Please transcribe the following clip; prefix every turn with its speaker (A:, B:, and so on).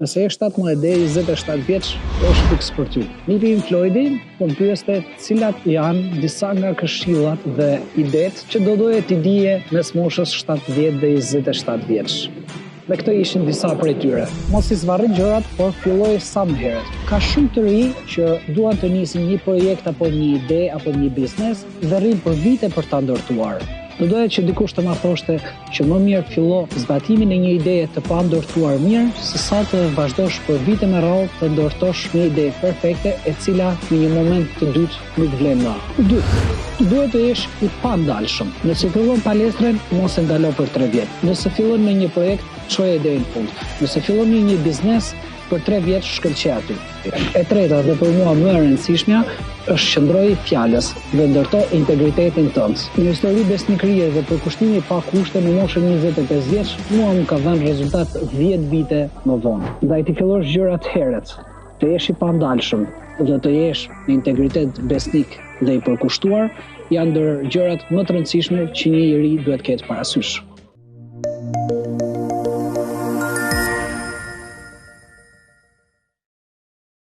A: Nëse je 17 deri 27 vjeç, është fiks për ty. Nipi Pink Floydi po më pyeste cilat janë disa nga këshillat dhe idetë që do doje t'i dije mes moshës 17 deri 27 vjeç. Dhe këto ishin disa prej tyre. Mos i zvarri gjërat, por filloj sa më herët. Ka shumë të ri që duan të nisin një projekt apo një ide apo një biznes dhe rrin për vite për ta ndërtuar. Do doja që dikush të ma thoshte që më mirë fillo zbatimin e një ideje të pa ndërtuar mirë, se sa të vazhdosh për vite me radhë të ndërtosh një ide perfekte e cila në një moment të dytë nuk vlen më. 2. Duhet të jesh i pandalshëm. Nëse fillon palestren, mos e ndalo për 3 vjet. Nëse fillon me një projekt, çoje deri në fund. Nëse fillon me një biznes, për 3 vjet shkëlqej aty. E treta dhe për mua më e rëndësishmja është qëndroj fjalës dhe ndërto integritetin tënd. Në histori besnikërie dhe përkushtimi pa kushte në moshën 25 vjeç, mua më ka dhënë rezultat 10 vite më vonë. Ndaj të fillosh gjërat herët, të jesh i pandalshëm dhe të jesh me integritet besnik dhe i përkushtuar, janë ndër gjërat më të rëndësishme që një njeri duhet ketë parasysh.